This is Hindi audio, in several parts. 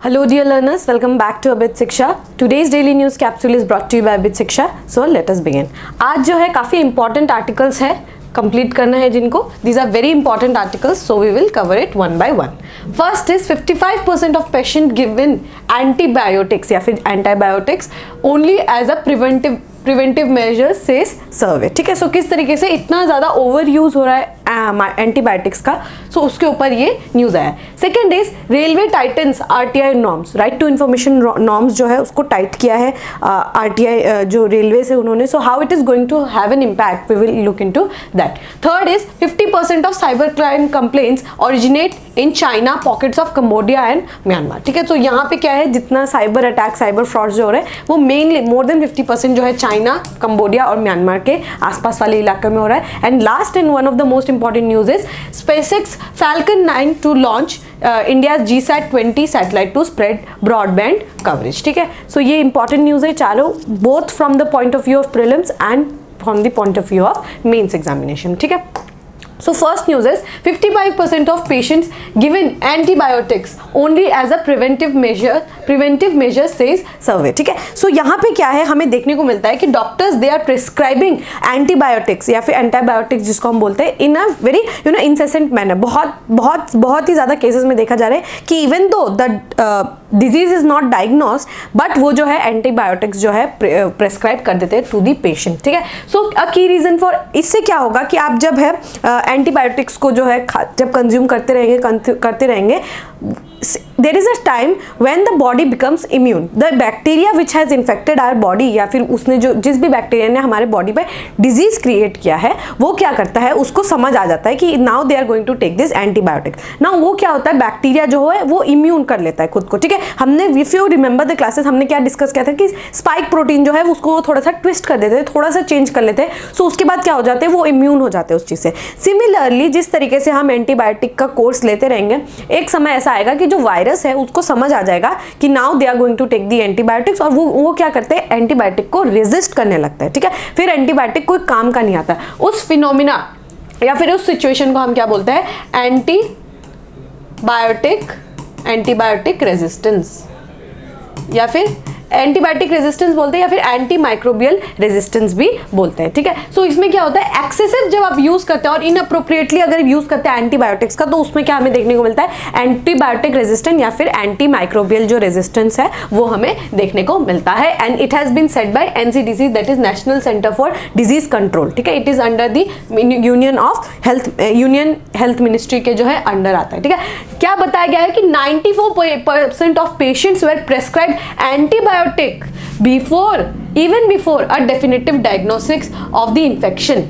Hello dear learners, welcome back to Abid Shiksha. Today's daily news capsule is brought to you by Abid Shiksha. So let us begin. आज जो है काफ़ी important articles है, complete करना है जिनको. These are very important articles, so we will cover it one by one. First is 55% of patient given antibiotics या फिर antibiotics only as a preventive measures says survey. ठीक है, सो किस तरीके से इतना ज़्यादा ओवर यूज़ हो रहा है एंटीबायोटिक्स का, सो उसके ऊपर ये न्यूज़ आया. Second is railway tightens RTI norms, right to information norms जो है उसको टाइट किया है आरटीआई जो रेलवे से उन्होंने. So how it is going to have an impact, we will look into that. Third is 50% of cyber crime complaints originate in China, pockets of Cambodia and Myanmar. ठीक है, तो यहाँ पे क्या है, जितना साइबर अटैक साइबर फ्रॉड्स जो हो रहे हैं वो मेनली मोर देन 50% जो है चाइना, कंबोडिया और म्यांमार के आसपास वाले इलाके में हो रहा है. And last and one of the most important news is SpaceX Falcon 9 to launch India GSAT-20 satellite to spread broadband coverage. ठीक है, सो ये इंपॉर्टेंट न्यूज है चारों, both from the point of view of prelims and from the point of view of mains examination. ठीक है, so first news is 55% of patients given antibiotics only as a preventive measure says survey. ठीक है, so यहाँ पे क्या है हमें देखने को मिलता है कि doctors they are prescribing antibiotics या फिर एंटीबायोटिक्स जिसको हम बोलते हैं in a very incessant manner. बहुत ही ज़्यादा केसेस में देखा जा रहा है कि even though the disease is not diagnosed but वो जो है एंटीबायोटिक्स जो है प्रेस्क्राइब कर देते हैं टू दी पेशेंट. ठीक है, सो अ की रीज़न फॉर इससे क्या होगा कि आप जब है एंटीबायोटिक्स को जो है जब कंज्यूम करते रहेंगे there is a time when the body becomes immune. The bacteria which has infected our body या फिर उसने जो जिस भी बैक्टीरिया ने हमारे बॉडी पे डिजीज क्रिएट किया है वो क्या करता है, उसको समझ आ जाता है कि now they are going to take this antibiotic. Now वो क्या होता है, बैक्टीरिया जो है वो इम्यून कर लेता है खुद को. ठीक है, हमने if you remember the classes हमने क्या डिस्कस किया था कि स्पाइक प्रोटीन जो है उसको थोड़ा सा ट्विस्ट कर देते हैं, थोड़ा सा चेंज कर लेते हैं, सो उसके बाद क्या हो जाते हैं, वो इम्यून हो जाते हैं उस चीज़ से. सिमिलरली जिस तरीके से हम एंटीबायोटिक का कोर्स लेते रहेंगे, एक समय ऐसा आएगा कि जो वायरस है उसको समझ आ जाएगा कि now they are going to take the antibiotics और वो क्या करते हैं, एंटीबायोटिक को रेजिस्ट करने लगता है. ठीक है, फिर एंटीबायोटिक कोई काम का नहीं आता. उस फिनोमिना या फिर उस सिचुएशन को हम क्या बोलते हैं, एंटीबायोटिक रेजिस्टेंस या फिर एंटीबायोटिक रेजिस्टेंस बोलते हैं या फिर एंटी माइक्रोबियल रेजिस्टेंस भी बोलते हैं. ठीक है, सो इसमें क्या होता है, एक्सेसिव जब आप यूज करते हैं और इनअप्रोप्रिएटली अगर यूज करते हैं एंटीबायोटिक्स का, तो उसमें क्या हमें देखने को मिलता है, एंटीबायोटिक रेजिस्टेंस या फिर एंटी माइक्रोबियल जो रेजिस्टेंस है वो हमें देखने को मिलता है. And it has been said by NCDC, that is national centre for disease control. ठीक है, it is under the union health ministry के जो है अंडर आता है. ठीक है, क्या बताया गया है कि 94% of patients were prescribed antibiotic even before a definitive diagnosis of the infection.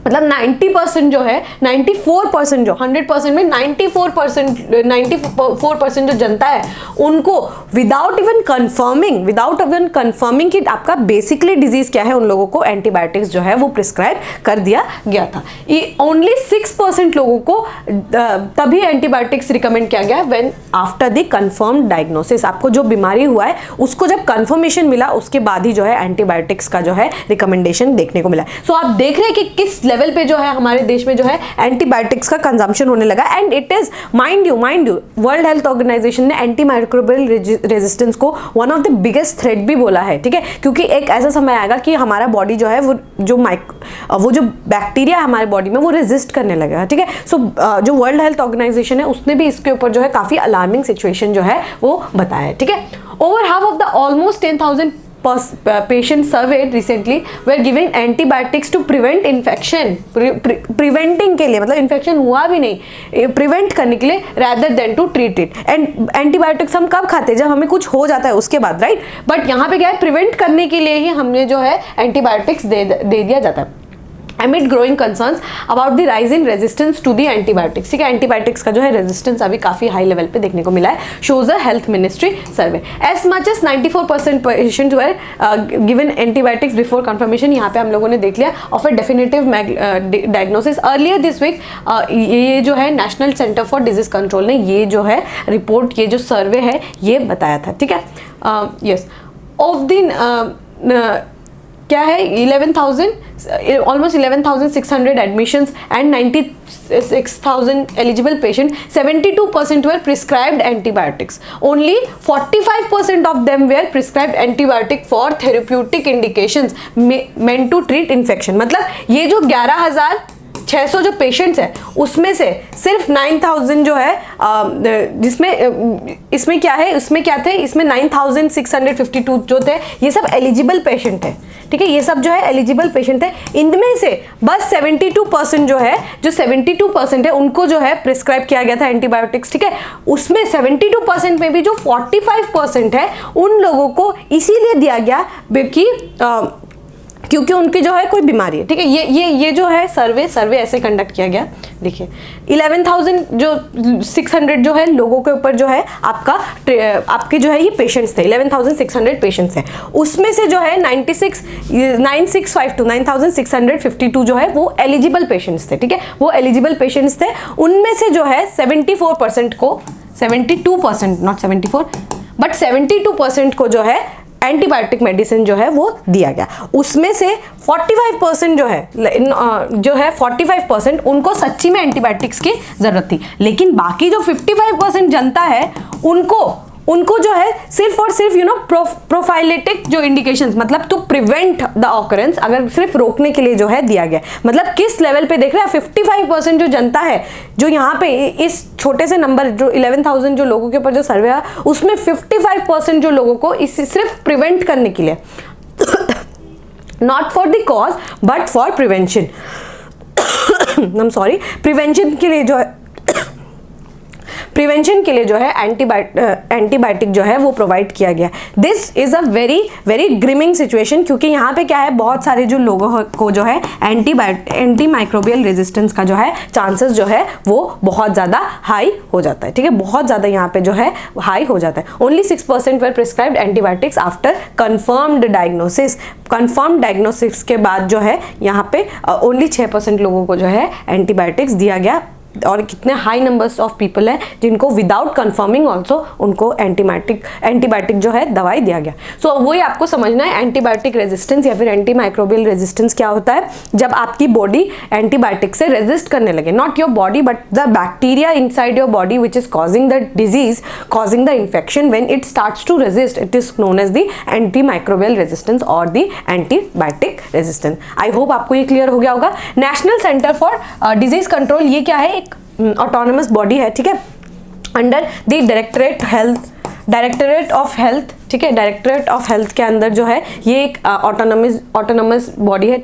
मतलब 90% जो है 94% जो 100% में 94% जो जनता है उनको विदाउट इवन कंफर्मिंग कि आपका बेसिकली डिजीज क्या है, उन लोगों को एंटीबायोटिक्स जो है वो प्रिस्क्राइब कर दिया गया था. ये ओनली 6% लोगों को तभी एंटीबायोटिक्स रिकमेंड किया गया when after the confirm diagnosis. आपको जो बीमारी हुआ है उसको जब कंफर्मेशन मिला उसके बाद ही जो है एंटीबायोटिक्स का जो है रिकमेंडेशन देखने को मिला. सो आप देख रहे हैं कि किस लेवल पे जो है हमारे देश में जो है एंटीबायोटिक्स का कंजम्पशन होने लगा. And it is mind you world health organisation ने एंटी माइक्रोबियल रेजिस्टेंस को one of the biggest threat भी बोला है. ठीक है, क्योंकि एक ऐसा समय आएगा कि हमारा बॉडी जो है वो जो बैक्टीरिया है हमारे बॉडी में वो रेजिस्ट करने लगेगा. ठीक है, सो जो वर्ल्ड हेल्थ ऑर्गेनाइजेशन है उसने भी इसके ऊपर जो है काफी अलार्मिंग सिचुएशन जो है वो बताया है. ठीक है, over half of the almost 10,000 patients surveyed recently were given antibiotics to prevent infection. Preventing के लिए मतलब infection हुआ भी नहीं, prevent करने के लिए rather than to treat it. And antibiotics हम कब खाते हैं, जब हमें कुछ हो जाता है उसके बाद, right? बट यहाँ पे क्या है, prevent करने के लिए ही हमने जो है antibiotics दे दिया जाता है. amid growing concerns about the rise in resistance to the antibiotics. ठीक है, एंटीबायोटिक्स का जो है रेजिस्टेंस अभी काफी हाई लेवल पे देखने को मिला है, shows a health ministry survey. As much as 94% patients were given antibiotics before confirmation. यहाँ पे हम लोगों ने देख लिया of a definitive diagnosis. Earlier this week ये जो है national centre for disease control ने ये जो है रिपोर्ट, ये जो सर्वे है ये बताया था. ठीक है, यस ऑफ द क्या है 11,000 almost 11,600 admissions and 96,000 eligible patient, 72% were prescribed antibiotics. Only 45% of them were prescribed antibiotic for therapeutic indications meant to treat infection. मतलब ये जो 11,600 जो पेशेंट्स हैं उसमें से सिर्फ 9,000 जो है जिसमें इसमें क्या है, इसमें क्या थे, इसमें 9,652 जो थे ये सब एलिजिबल पेशेंट है, ठीक है, ये सब जो है एलिजिबल पेशेंट है। इनमें से बस 72% जो है, जो 72% है उनको जो है प्रिस्क्राइब किया गया था एंटीबायोटिक्स, ठीक है। उसमें 72% में भी जो 45% है उन लोगों को इसीलिए दिया गया क्योंकि उनकी जो है कोई बीमारी है, ठीक है। ये जो है सर्वे ऐसे कंडक्ट किया गया। देखिए 11,600 जो है लोगों के ऊपर जो है आपके जो है ये पेशेंट्स थे, 11,600 पेशेंट्स हैं, उसमें से जो है 9,652 जो है वो एलिजिबल पेशेंट्स थे, ठीक है, वो एलिजिबल पेशेंट्स थे। उनमें से जो है 74% को 72% नॉट 74 बट 72% को जो है एंटीबायोटिक मेडिसिन जो है वो दिया गया। उसमें से 45% जो है 45% उनको सच्ची में एंटीबायोटिक्स की जरूरत थी, लेकिन बाकी जो 55% जनता है उनको जो है सिर्फ और सिर्फ प्रोफाइलेटिक जो इंडिकेशंस, मतलब टू प्रिवेंट द ऑकरेंस, अगर सिर्फ रोकने के लिए जो है दिया गया। मतलब किस लेवल पे देख रहे हैं, 55% जो जनता है जो यहाँ पे इस छोटे से नंबर जो 11,000 जो लोगों के ऊपर जो सर्वे है उसमें 55% जो लोगों को इस सिर्फ प्रिवेंट करने के लिए, not for the cause but for prevention, prevention के लिए जो है प्रिवेंशन के लिए जो है एंटीबायोटिक जो है वो प्रोवाइड किया गया। This is a very grimming situation, क्योंकि यहाँ पे क्या है, बहुत सारे जो लोगों को जो है एंटी माइक्रोबियल रेजिस्टेंस का जो है चांसेस जो है वो बहुत ज़्यादा हाई हो जाता है, ठीक है, बहुत ज़्यादा यहाँ पे जो है हाई हो जाता है। Only 6% were prescribed antibiotics after confirmed diagnosis. Confirm diagnosis के बाद जो है यहाँ पे ओनली 6% लोगों को जो है एंटीबायोटिक्स दिया गया, और कितने हाई नंबर्स ऑफ पीपल हैं जिनको विदाउट कंफर्मिंग ऑल्सो उनको एंटीबायोटिक जो है दवाई दिया गया। सो वही आपको समझना है, एंटीबायोटिक रेजिस्टेंस या फिर एंटी माइक्रोबियल रेजिस्टेंस क्या होता है, जब आपकी बॉडी एंटीबायोटिक से रेजिस्ट करने लगे, not your body but the bacteria inside your body which is causing the disease, causing the infection, when it starts to resist it is known as the anti microbial resistance और the antibiotic resistance. I hope आपको ये क्लियर हो गया होगा। National centre for disease control ये क्या है, ऑटोनमस बॉडी है, ठीक है, under the directorate of health, ठीक है, डायरेक्टरेट ऑफ हेल्थ के अंदर जो है ये एक ऑटोनमस बॉडी है,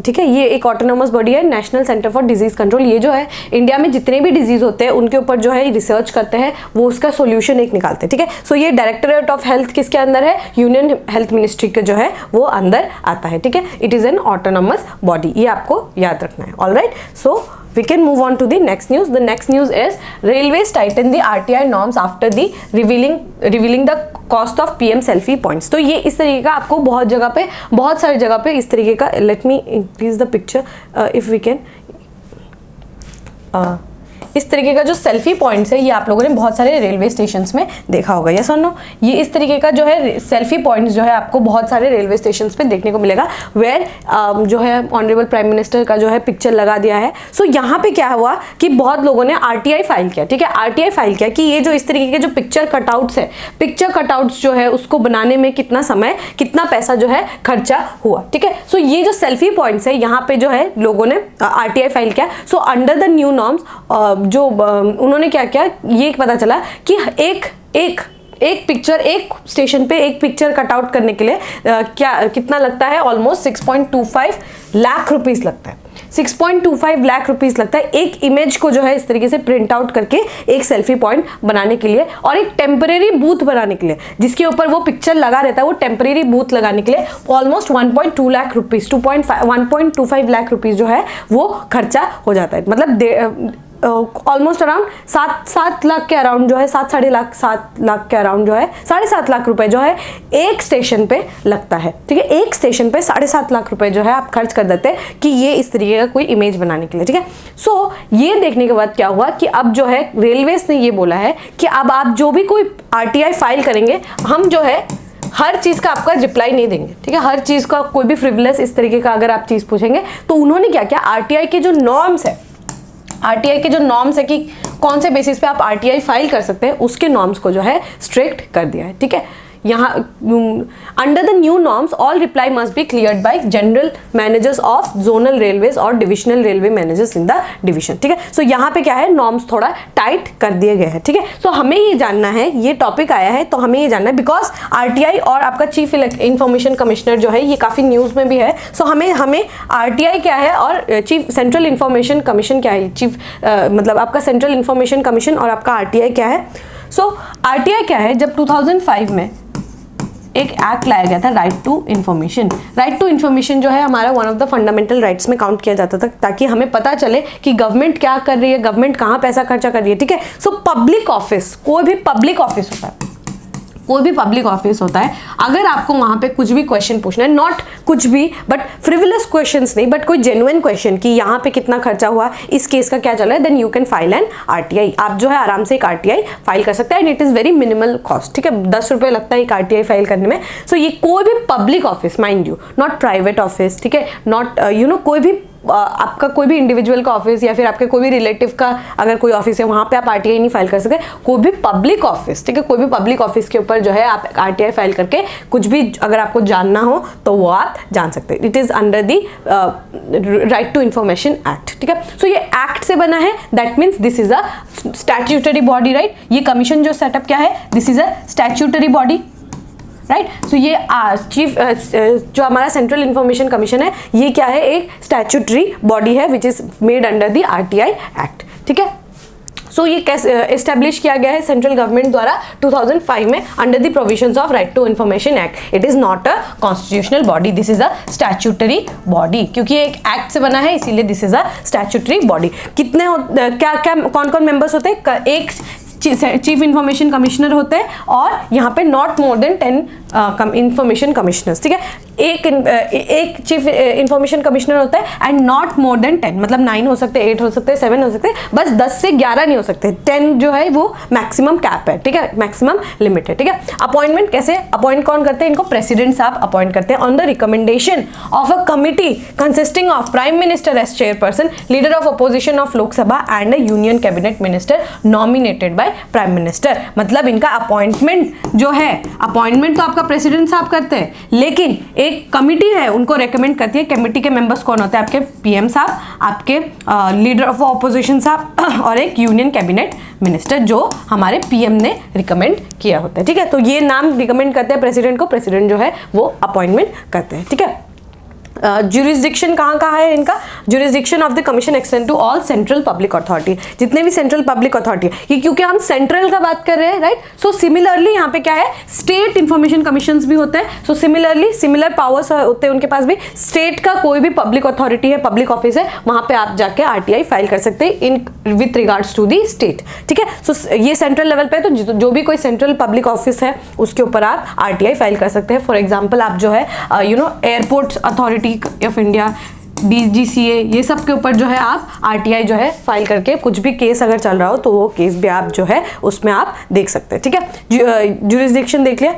ठीक है, ये एक ऑटोनमस बॉडी है, national centre for disease control. ये जो है इंडिया में जितने भी डिजीज होते हैं उनके ऊपर जो है रिसर्च करते हैं, वो उसका सोल्यूशन एक निकालते हैं, ठीक है। सो ये डायरेक्टरेट ऑफ हेल्थ किसके अंदर है, यूनियन हेल्थ मिनिस्ट्री के जो है वो अंदर आता है, ठीक है। It is an autonomous body, ये आपको याद रखना है। Alright, so we can move on to the next news. The next news is railways tighten the RTI norms after the revealing the cost of PM selfie points. तो ये इस तरीके का आपको बहुत सारी जगह पे इस तरीके का, let me increase the picture if we can, इस तरीके का जो सेल्फी पॉइंट्स है ये आप लोगों ने बहुत सारे रेलवे स्टेशंस में देखा होगा, यस और नो। ये इस तरीके का जो है सेल्फी पॉइंट्स जो है आपको बहुत सारे रेलवे स्टेशंस पे देखने को मिलेगा, वेयर जो है ऑनरेबल प्राइम मिनिस्टर का जो है पिक्चर लगा दिया है। सो यहाँ पे क्या हुआ कि बहुत लोगों ने RTI फाइल किया, ठीक है, RTI फाइल किया कि ये जो इस तरीके के जो पिक्चर कटआउट्स है, पिक्चर कटआउट्स जो है उसको बनाने में कितना समय कितना पैसा जो है खर्चा हुआ, ठीक है। सो ये जो सेल्फी पॉइंट्स है यहाँ पे जो है लोगों ने RTI फाइल किया। So under the new norms जो उन्होंने क्या किया, ये पता चला कि एक पिक्चर, एक स्टेशन पे एक पिक्चर कटआउट करने के लिए कितना लगता है, ऑलमोस्ट 6.25 लाख रुपीस लगता है, 6.25 लाख रुपीस लगता है एक इमेज को जो है इस तरीके से प्रिंट आउट करके एक सेल्फी पॉइंट बनाने के लिए, और एक टेम्परेरी बूथ बनाने के लिए जिसके ऊपर वो पिक्चर लगा रहता है, वो टेम्परेरी बूथ लगाने के लिए almost 1.2 lakh rupees 1.25 lakh rupees जो है वो खर्चा हो जाता है। मतलब ऑलमोस्ट अराउंड 7 लाख के अराउंड जो है, 7 लाख के अराउंड जो है 7.5 लाख रुपए जो है एक स्टेशन पे लगता है, ठीक है। एक स्टेशन पे 7.5 लाख रुपए जो है आप खर्च कर देते हैं कि ये इस तरीके का कोई इमेज बनाने के लिए, ठीक है। सो ये देखने के बाद क्या हुआ कि अब जो है रेलवेज ने ये बोला है कि अब आप जो भी कोई RTI फाइल करेंगे, हर चीज़ का आपका रिप्लाई नहीं देंगे, ठीक है, हर चीज़ का कोई भी फ्रिवलेस इस तरीके का अगर आप चीज़ पूछेंगे तो उन्होंने क्या किया, आरटीआई के जो नॉर्म्स है, आरटीआई के जो नॉर्म्स है कि कौन से बेसिस पे आप आरटीआई फाइल कर सकते हैं, उसके नॉर्म्स को जो है स्ट्रिक्ट कर दिया है, ठीक है। यहाँ under the new norms all reply must be cleared by general managers of zonal railways और divisional railway managers in the division, ठीक है। सो यहाँ पे क्या है, नॉर्म्स थोड़ा टाइट कर दिए गए हैं, ठीक है। सो हमें ये जानना है, ये टॉपिक आया है तो हमें ये जानना है, बिकॉज आरटीआई और आपका चीफ इंफॉर्मेशन कमिश्नर जो है ये काफ़ी न्यूज़ में भी है। सो हमें आरटीआई क्या है और चीफ सेंट्रल इंफॉर्मेशन कमीशन क्या है, चीफ मतलब आपका सेंट्रल इंफॉर्मेशन कमीशन और आपका आरटीआई क्या है। सो आरटीआई क्या है, जब 2005 में एक एक्ट लाया गया था, right to information. Right to information जो है हमारा one of the fundamental rights में काउंट किया जाता था, ताकि हमें पता चले कि गवर्नमेंट क्या कर रही है, गवर्नमेंट कहाँ पैसा खर्चा कर रही है, ठीक है। सो पब्लिक ऑफिस, कोई भी पब्लिक ऑफिस होता है, कोई भी पब्लिक ऑफिस होता है, अगर आपको वहां पे कुछ भी क्वेश्चन पूछना है, नॉट कुछ भी बट फ्रिवलस क्वेश्चंस नहीं, बट कोई जेन्युइन क्वेश्चन कि यहाँ पे कितना खर्चा हुआ, इस केस का क्या चल रहा है, then you can file an RTI. आप जो है आराम से एक आरटीआई फाइल कर सकते हैं and it is very minimal cost, ठीक है, 10 रुपये लगता है एक आरटीआई फाइल करने में। सो ये कोई भी public office, mind you, not private office, ठीक है, नॉट कोई भी आपका कोई भी इंडिविजुअल का ऑफिस या फिर आपके कोई भी रिलेटिव का अगर कोई ऑफिस है, वहां पे आप आरटीआई नहीं फाइल कर सकते। कोई भी पब्लिक ऑफिस, ठीक है, कोई भी पब्लिक ऑफिस के ऊपर जो है आप आरटीआई फाइल करके कुछ भी अगर आपको जानना हो तो वो आप जान सकते हैं। It is under the right to information act, ठीक है। सो ये एक्ट से बना है, that means this is a statutory body, right. ये कमीशन जो सेटअप क्या है, this is a statutory body, right. So ये चीफ जो हमारा सेंट्रल इंफॉर्मेशन कमीशन है, ये क्या है, एक स्टैट्यूटरी बॉडी है which is made under the RTI act, ठीक है। सो ये कैसे एस्टेब्लिश किया गया है सेंट्रल गवर्नमेंट द्वारा 2005 में under the provisions of right to information act. It is not a constitutional body, this is a statutory body, क्योंकि एक एक्ट से बना है इसीलिए this is a statutory body. कितने क्या क्या कौन कौन मेंबर्स होते हैं, एक चीफ इंफॉर्मेशन कमिश्नर होते हैं और यहाँ पे not more than 10 information commissioners, ठीक है। एक चीफ इंफॉर्मेशन कमिश्नर होता है एंड नॉट मोर देन 10, मतलब 9 हो सकते हैं, 8 हो सकते हैं, 7 हो सकते हैं, बस 10 से 11 नहीं हो सकते। 10 जो है वो मैक्सिमम कैप है, ठीक है, मैक्सिमम लिमिट है, ठीक है। अपॉइंटमेंट कैसे अपॉइंट कौन करते हैं, इनको प्रेसिडेंट साहब अपॉइंट करते हैं on the recommendation of a committee consisting of prime minister as chairperson, leader of opposition of Lok Sabha and a union cabinet minister nominated by prime minister. मतलब इनका अपॉइंटमेंट जो है, अपॉइंटमेंट तो आपका प्रेसिडेंट साहब करते हैं, लेकिन एक कमिटी है उनको रेकमेंड करती है। कमिटी के मेंबर्स कौन होते हैं, आपके पीएम साहब, आपके लीडर ऑफ ऑपोजिशन साहब और एक यूनियन कैबिनेट मिनिस्टर जो हमारे पीएम ने रिकमेंड किया होता है, ठीक है। तो ये नाम रिकमेंड करते हैं प्रेसिडेंट को, प्रेसिडेंट जो है वो अपॉइंटमेंट करते हैं, ठीक है। जुरिस्डिक्शन कहाँ है इनका, jurisdiction of the commission extend to all central public authority, जितने भी सेंट्रल पब्लिक अथॉरिटी है, क्योंकि हम सेंट्रल का बात कर रहे हैं, राइट। सो सिमिलरली यहाँ पे क्या है, स्टेट इंफॉर्मेशन कमीशंस भी होते हैं। सो सिमिलरली सिमिलर पावर्स होते हैं उनके पास भी। स्टेट का कोई भी पब्लिक अथॉरिटी है, पब्लिक ऑफिस है, वहां पे आप जाके आरटीआई फाइल कर सकते हैं in with regards to the state, ठीक है। सो ये सेंट्रल लेवल पे है, तो जो भी कोई सेंट्रल पब्लिक ऑफिस है उसके ऊपर आप आरटीआई फाइल कर सकते हैं। फॉर एग्जाम्पल आप जो है airport authority of India, DGCA, ये सब के ऊपर जो है आप आरटीआई जो है फाइल करके कुछ भी केस अगर चल रहा हो तो वो केस भी आप जो है उसमें आप देख सकते हैं, ठीक है। जुरिस्डिक्शन देख लिया।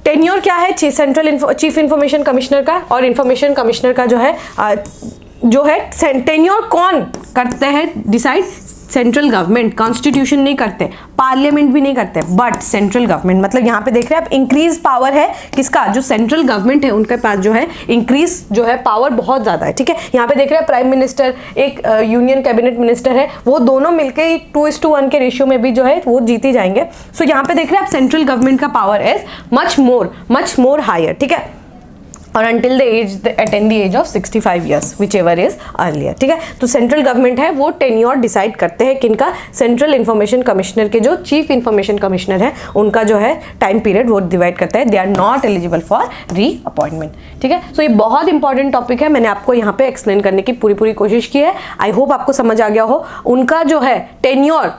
टेन्योर क्या है, सेंट्रल चीफ इंफॉर्मेशन कमिश्नर का और इंफॉर्मेशन कमिश्नर का जो है टेन्योर कौन करते हैं डिसाइड, सेंट्रल गवर्नमेंट। कॉन्स्टिट्यूशन नहीं करते, पार्लियामेंट भी नहीं करते, बट सेंट्रल गवर्नमेंट। मतलब यहाँ पे देख रहे हैं आप, इंक्रीज पावर है किसका, जो सेंट्रल गवर्नमेंट है उनके पास जो है इंक्रीज जो है पावर बहुत ज्यादा है, ठीक है। यहाँ पे देख रहे हैं प्राइम मिनिस्टर, एक यूनियन कैबिनेट मिनिस्टर है, वो दोनों मिलकर 2:1 के रेशियो में भी जो है वो जीते जाएंगे। सो यहाँ पे देख रहे हैं आप, सेंट्रल गवर्नमेंट का power is much more higher, ठीक है, और until the age attain the age of 65 years whichever is earlier, ठीक है। तो सेंट्रल गवर्नमेंट है वो टेन्योर डिसाइड करते हैं किनका, सेंट्रल इंफॉर्मेशन कमिश्नर के जो चीफ इंफॉर्मेशन कमिश्नर है उनका जो है टाइम पीरियड वो डिवाइड करता है। They are not eligible for reappointment, ठीक है। सो ये बहुत इंपॉर्टेंट टॉपिक है, मैंने आपको यहाँ पे एक्सप्लेन करने की पूरी कोशिश की है। आई होप आपको समझ आ गया हो। उनका जो है टेन्योर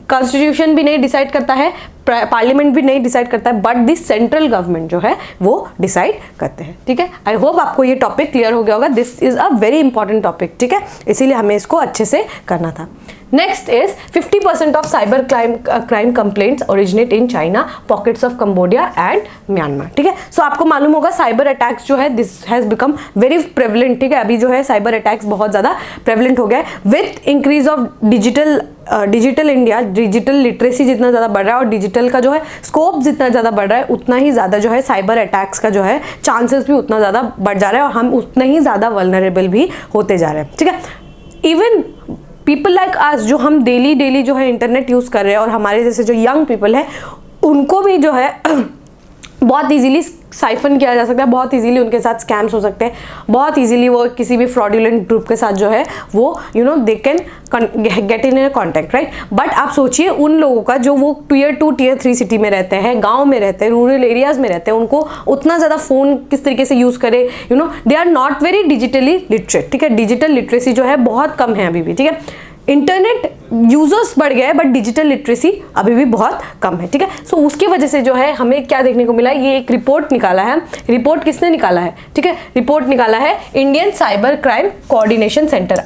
कॉन्स्टिट्यूशन भी नहीं डिसाइड करता है, पार्लियामेंट भी नहीं डिसाइड करता है, बट दिस सेंट्रल गवर्नमेंट जो है वो डिसाइड करते हैं, ठीक है। आई होप आपको ये टॉपिक क्लियर हो गया होगा। This is a very important topic, ठीक है, इसीलिए हमें इसको अच्छे से करना था। Next is 50% of cyber crime complaints originate in China, pockets of Cambodia and Myanmar. ठीक है, सो आपको मालूम होगा साइबर अटैक्स जो है this has become very prevalent. ठीक है, अभी जो है साइबर अटैक्स बहुत ज्यादा प्रेवलेंट हो गया है with increase of digital India. Digital literacy जितना ज़्यादा बढ़ रहा है और डिजिटल का जो है स्कोप जितना ज़्यादा बढ़ रहा है, उतना ही ज़्यादा जो है साइबर अटैक्स का जो है चांसेस भी उतना ज़्यादा बढ़ जा रहा है और हम उतना ही ज़्यादा वल्नरेबल भी होते जा रहे हैं। ठीक है, इवन पीपल लाइक अस जो हम डेली जो है इंटरनेट यूज़ कर रहे हैं और हमारे जैसे जो यंग पीपल है उनको भी जो है बहुत इजीली साइफन किया जा सकता है, बहुत इजीली उनके साथ स्कैम्स हो सकते हैं, बहुत इजीली वो किसी भी फ्रॉडुलेंट ग्रुप के साथ जो है वो they can get in A contact, right. But आप सोचिए उन लोगों का जो वो टियर 2 टियर 3 सिटी में रहते हैं, गांव में रहते हैं, रूरल एरियाज में रहते हैं, उनको उतना ज़्यादा फ़ोन किस तरीके से यूज़ करे, they are not very digitally literate. ठीक है, डिजिटल लिटरेसी जो है बहुत कम है अभी भी। ठीक है, इंटरनेट यूजर्स बढ़ गया है बट डिजिटल लिटरेसी अभी भी बहुत कम है। ठीक है, सो उसकी वजह से जो है हमें क्या देखने को मिला, ये एक रिपोर्ट निकाला है। रिपोर्ट किसने निकाला है? ठीक है, रिपोर्ट निकाला है Indian cyber crime coordination centre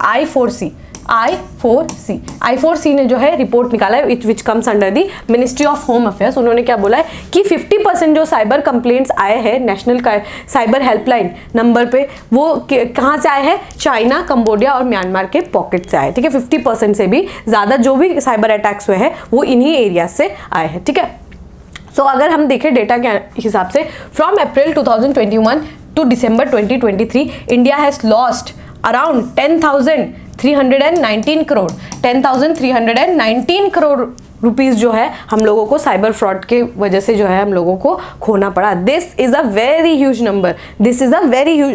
I4C ने जो है रिपोर्ट निकाला है which comes under the ministry of home affairs. उन्होंने क्या बोला है कि 50% जो साइबर कंप्लेंट्स आए हैं नेशनल साइबर हेल्पलाइन नंबर पे, वो कहाँ से आए हैं? चाइना, कंबोडिया और म्यांमार के पॉकेट से आए। ठीक है, 50% से भी ज़्यादा जो भी साइबर अटैक्स हुए हैं वो इन्हीं एरिया से आए हैं। ठीक है, सो अगर हम देखें डेटा के हिसाब से from April 2021 to December 2023 India has lost around 10,319 crore rupees जो है हम लोगों को साइबर फ्रॉड के वजह से जो है हम लोगों को खोना पड़ा। This is a very huge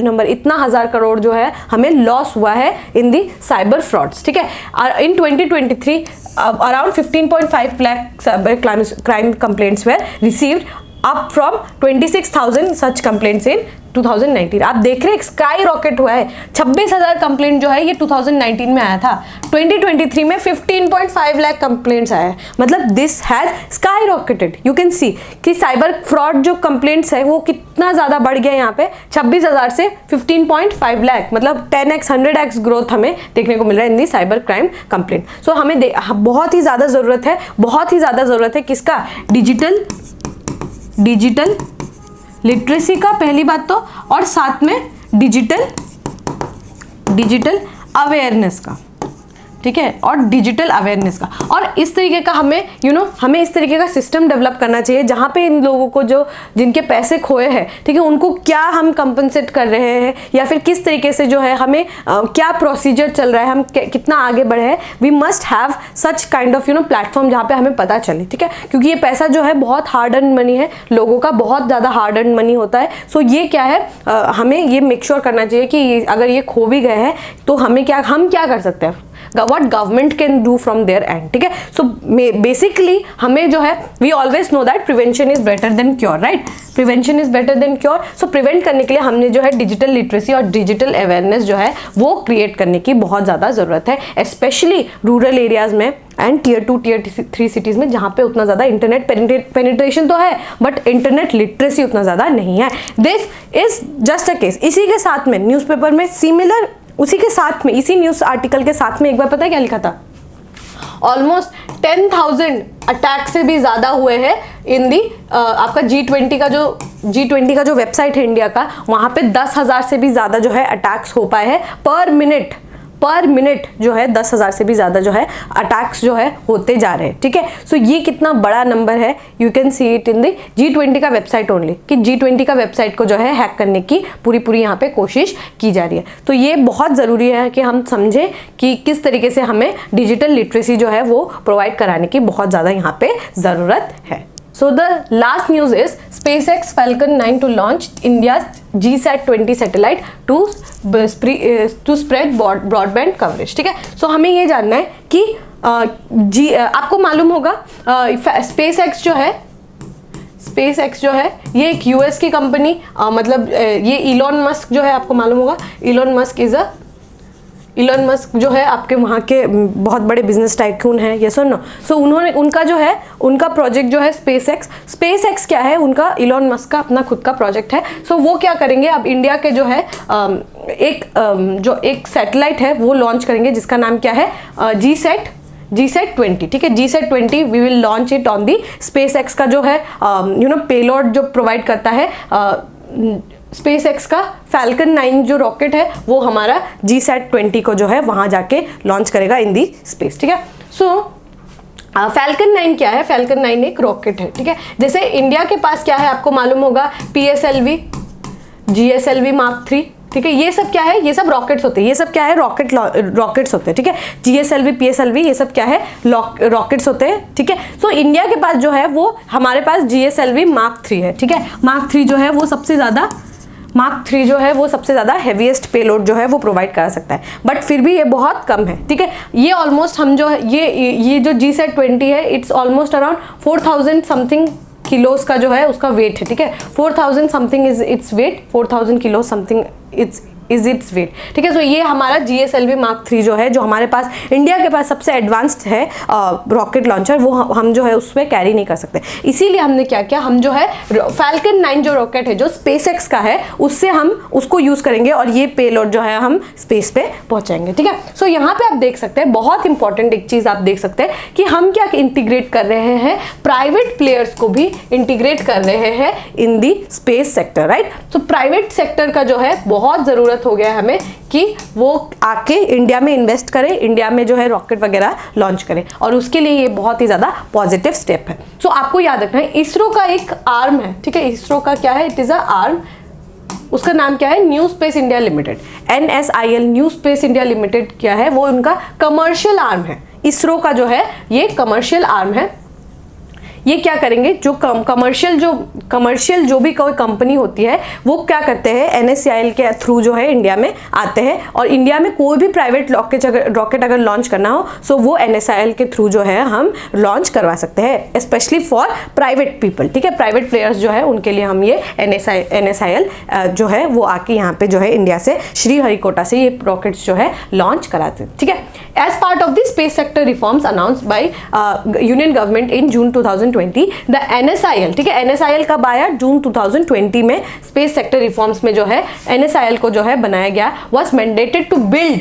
number. इतना 1000 करोड़ जो है हमें लॉस हुआ है इन दी साइबर फ्रॉड्स। ठीक है, in 2023 around 15.5 lakh cyber crime complaints were received up from 26,000 such complaints in 2019। आप देख रहे हैं स्काई रॉकेट हुआ है। 26,000 कंप्लेंट जो है ये 2019 में आया था, 2023 में 15.5 लाख कंप्लेंट्स आया है। मतलब this has sky rocketed. You can see कि साइबर फ्रॉड जो कंप्लेंट्स है वो कितना ज़्यादा बढ़ गया यहाँ पे, 26,000 से 15.5 लाख, मतलब 10x 100x ग्रोथ हमें देखने को मिल रहा है इन दी साइबर क्राइम कंप्लेंट। सो हमें बहुत ही ज़्यादा ज़रूरत है किसका? डिजिटल लिटरेसी का, पहली बात तो, और साथ में डिजिटल अवेयरनेस का। ठीक है, और डिजिटल अवेयरनेस का, और इस तरीके का हमें हमें इस तरीके का सिस्टम डेवलप करना चाहिए जहाँ पे इन लोगों को जो जिनके पैसे खोए हैं, ठीक है, उनको क्या हम कंपनसेट कर रहे हैं या फिर किस तरीके से जो है हमें क्या प्रोसीजर चल रहा है, हम कितना आगे बढ़े हैं। We must have such kind of platform जहाँ पे हमें पता चले। ठीक है, क्योंकि ये पैसा जो है बहुत हार्ड अर्न मनी है, लोगों का बहुत ज़्यादा हार्ड अर्न मनी होता है। सो ये क्या है, हमें ये मेक श्योर करना चाहिए कि अगर ये खो भी गए हैं तो हम क्या कर सकते हैं, what government can do from their end। ठीक है, so basically हमें जो है we always know that prevention is better than cure, right? prevention is better than cure। so prevent करने के लिए हमने जो है डिजिटल लिटरेसी और डिजिटल अवेयरनेस जो है वो क्रिएट करने की बहुत ज़्यादा ज़रूरत है, स्पेशली रूरल एरियाज में एंड टियर 2 टियर 3 सिटीज़ में, जहाँ पे उतना ज़्यादा इंटरनेट पेनिट्रेशन तो है बट इंटरनेट लिटरेसी उतना ज़्यादा नहीं है। This is just a case. इसी के साथ में न्यूज़पेपर में सिमिलर, उसी के साथ में, इसी न्यूज़ आर्टिकल के साथ में एक बार पता है क्या लिखा था? ऑलमोस्ट 10,000 अटैक से भी ज़्यादा हुए हैं इन दी आपका G20 का जो वेबसाइट है इंडिया का, वहाँ पे 10,000 से भी ज़्यादा जो है अटैक्स हो पाए हैं पर मिनट जो है 10,000 से भी ज़्यादा जो है अटैक्स जो है होते जा रहे हैं। ठीक है, सो ये कितना बड़ा नंबर है, you can see it in the G20 का वेबसाइट ओनली, कि G20 का वेबसाइट को जो है हैक करने की पूरी यहाँ पे कोशिश की जा रही है। तो ये बहुत ज़रूरी है कि हम समझें कि किस तरीके से हमें डिजिटल लिटरेसी जो है वो प्रोवाइड कराने की बहुत ज़्यादा यहाँ पे ज़रूरत है। So the last news is SpaceX Falcon 9 to launch India's GSAT-20 satellite to spread broadband coverage। ठीक है, so हमें ये जानना है कि आपको मालूम होगा SpaceX जो है ये एक US की कंपनी, मतलब ये इलॉन मस्क जो है, आपको मालूम होगा इलॉन मस्क जो है आपके वहाँ के बहुत बड़े बिजनेस टाइकून हैं, यस और नो। सो उनका जो है उनका प्रोजेक्ट जो है स्पेसएक्स क्या है, उनका इलॉन मस्क का अपना खुद का प्रोजेक्ट है। सो वो क्या करेंगे, अब इंडिया के जो है एक सैटेलाइट है वो लॉन्च करेंगे जिसका नाम क्या है, GSAT-20, ठीक है, GSAT-20 we will launch it on the SpaceX का जो है पेलोड जो प्रोवाइड करता है SpaceX का Falcon 9 जो रॉकेट है वो हमारा GSAT-20 को जो है वहां जाके लॉन्च करेगा इन दी स्पेस, ठीक है। सो Falcon 9 क्या है? Falcon 9 एक रॉकेट है, ठीक है। जैसे इंडिया के पास क्या है आपको मालूम होगा, PSLV, GSLV Mark 3, ठीक है, ये सब क्या है? ये सब रॉकेट्स होते हैं। ये सब क्या है? रॉकेट्स होते हैं, ठीक है। GSLV, PSLV ये सब क्या है? रॉकेट्स होते हैं, ठीक है। सो इंडिया के पास जो है वो हमारे पास GSLV Mark 3 है, ठीक है। Mark 3 जो है वो सबसे ज़्यादा हेवीएस्ट पेलोड जो है वो प्रोवाइड करा सकता है, बट फिर भी ये बहुत कम है, ठीक है। ये ऑलमोस्ट हम जो है ये जो GSAT-20 है इट्स ऑलमोस्ट अराउंड 4000 समथिंग किलोस का जो है उसका वेट है, ठीक है। 4000 something is its weight, 4000 kilo something is its weight, ठीक है। सो ये हमारा GSLV Mark 3 जो है, जो हमारे पास इंडिया के पास सबसे एडवांस्ड है रॉकेट लॉन्चर, वो हम जो है उसमें कैरी नहीं कर सकते। इसीलिए हमने क्या किया, हम जो है Falcon 9 जो रॉकेट है जो SpaceX का है उससे हम उसको यूज करेंगे और ये पेलोड जो है हम स्पेस पे पहुंचाएंगे, ठीक है। सो यहाँ पे आप देख सकते हैं बहुत इंपॉर्टेंट एक चीज आप देख सकते हैं कि हम क्या इंटीग्रेट कर रहे हैं, प्राइवेट प्लेयर्स को भी इंटीग्रेट कर रहे हैं in the space sector, right. So private sector का जो है बहुत जरूरत हो गया है हमें कि वो आके इंडिया में इन्वेस्ट करे, इंडिया में जो है रॉकेट वगैरह लॉन्च करे, और उसके लिए ये बहुत ही ज्यादा पॉजिटिव स्टेप है। सो आपको याद रखना है इसरो का एक आर्म है, ठीक है। इसरो का क्या है? इट इज अ आर्म, उसका नाम क्या है? New space India limited, NSIL, new space India limited क्या है? वो उनका कमर्शियल आर्म है। इसरो का जो है ये कमर्शियल आर्म है। ये क्या करेंगे, जो कमर्शियल जो भी कोई कंपनी होती है वो क्या करते हैं, NSIL के थ्रू जो है इंडिया में आते हैं, और इंडिया में कोई भी प्राइवेट रॉकेट अगर लॉन्च करना हो सो वो NSIL के थ्रू जो है हम लॉन्च करवा सकते हैं, स्पेशली फॉर प्राइवेट पीपल, ठीक है। प्राइवेट प्लेयर्स जो है उनके लिए हम ये NSIL जो है वो आके यहाँ पे जो है इंडिया से श्रीहरिकोटा से ये रॉकेट्स जो है लॉन्च कराते हैं, ठीक है। As part of the space sector reforms announced by union government in June 2020 the NSIL, ठीक है, NSIL कब आया? जून 2020 में स्पेस सेक्टर रिफॉर्म्स में जो है NSIL को जो है बनाया गया, was mandated to build,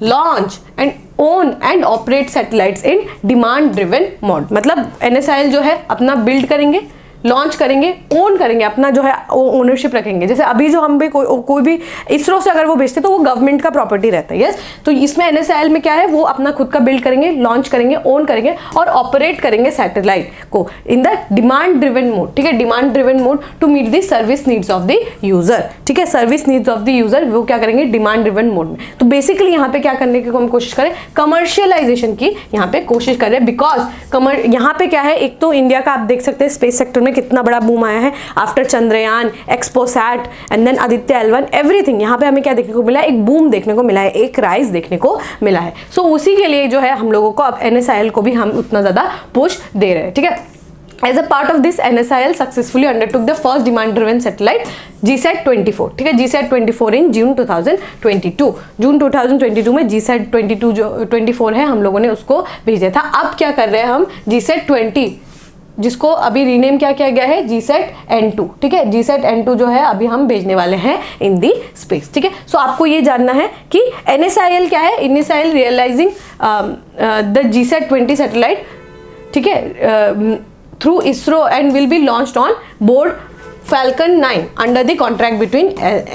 launch and own and operate satellites in demand driven mode. मतलब NSIL जो है अपना बिल्ड करेंगे, लॉन्च करेंगे, ओन करेंगे, अपना जो है ओनरशिप रखेंगे। जैसे अभी जो हम भी कोई भी इसरो से अगर वो भेजते तो वो गवर्नमेंट का प्रॉपर्टी रहता है, यस। तो इसमें NSIL में क्या है, वो अपना खुद का बिल्ड करेंगे, लॉन्च करेंगे, ओन करेंगे और ऑपरेट करेंगे सैटेलाइट को in the demand driven mode, ठीक है। Demand driven mode to meet the service needs of the user, ठीक है। Service needs of the user वो क्या करेंगे, डिमांड ड्रिवन मोड में। तो बेसिकली यहाँ पे क्या करने की हम कोशिश करें, कमर्शियलाइजेशन की यहाँ पे कोशिश करें, बिकॉज यहाँ पे क्या है, एक तो इंडिया का आप देख सकते हैं स्पेस सेक्टर में कितना बड़ा बूम आया है after Chandrayaan, XPoSat and then Aditya L1, everything. यहाँ पे हमें क्या देखने को मिला है, एक बूम देखने को मिला है, एक राइज देखने को मिला है। सो उसी के लिए जो है हम लोगों को अब NSIL को भी हम उतना ज्यादा पुश दे रहे हैं, ठीक है। As a part of this, NSIL successfully undertook the first demand-driven satellite GSAT-24, ठीक है, GSAT-24 in June 2022। जून 2022 में GSAT-22 जो 24 है हम लोगों ने उसको भेजा था। अब क्या कर रहे हैं हम, GSAT-20 जिसको अभी रीनेम क्या किया गया है, GSAT-N2, ठीक है। GSAT-N2 जो है अभी हम भेजने वाले हैं इन दी स्पेस, ठीक है। सो आपको ये जानना है कि NSIL क्या है, NSIL realising the GSAT-20 satellite, ठीक है, through ISRO and will be launched on board Falcon 9 under the contract between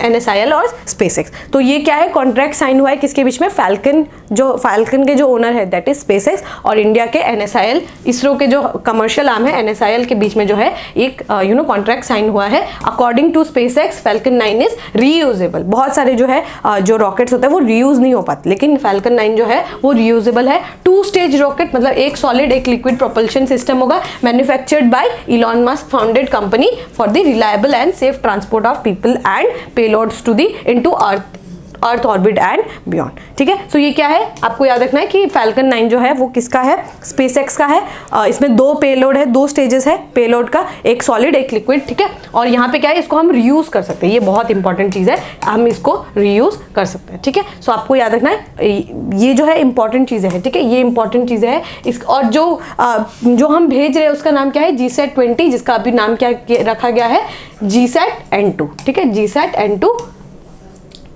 NSIL और SpaceX। तो ये क्या है, कॉन्ट्रैक्ट साइन हुआ है किसके बीच में, फाल्कन के जो ओनर है दैट इज SpaceX और इंडिया के NSIL, इसरो के जो कमर्शियल आर्म है NSIL के बीच में जो है एक कॉन्ट्रैक्ट साइन हुआ है। According to SpaceX Falcon 9 is reusable. बहुत सारे जो है जो रॉकेट्स होते हैं वो रीयूज नहीं हो पाते, लेकिन Falcon 9 जो है वो रीयूजेबल है। 2 स्टेज रॉकेट, मतलब एक सॉलिड एक लिक्विड प्रोपल्शन सिस्टम होगा, manufactured by Elon Musk founded company for the reliable and safe transport of people and payloads to the into earth orbit and beyond, ठीक है। सो ये क्या है, आपको याद रखना है कि Falcon 9 जो है वो किसका है, SpaceX का है। इसमें 2 पेलोड है, 2 स्टेजेस है पेलोड का, एक सॉलिड एक लिक्विड, ठीक है। और यहाँ पे क्या है, इसको हम रीयूज कर सकते हैं, ये बहुत इंपॉर्टेंट चीज है, हम इसको रीयूज कर सकते हैं, ठीक है। सो आपको याद रखना है ये जो है इंपॉर्टेंट चीजें हैं, ठीक है, ये इंपॉर्टेंट चीजें हैं। और जो हम भेज रहे हैं उसका नाम क्या है, GSAT-20, जिसका अभी नाम क्या रखा गया है, GSAT-N2, ठीक है, GSAT-N2।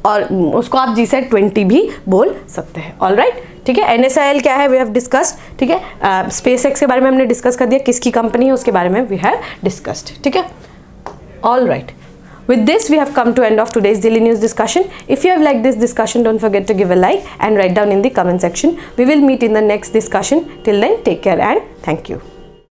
और उसको आप GSAT 20 भी बोल सकते हैं। ऑलराइट, ठीक है। NSIL क्या है, वी हैव डिस्कस्ड, ठीक है। SpaceX के बारे में हमने डिस्कस कर दिया, किसकी कंपनी है उसके बारे में वी हैव डिस्कस्ड, ठीक है। Alright, with this we have come to end of today's daily news discussion. If you have liked this discussion, don't forget to give a like and write down in the comment section. We will meet in the next discussion. Till then, take care and thank you.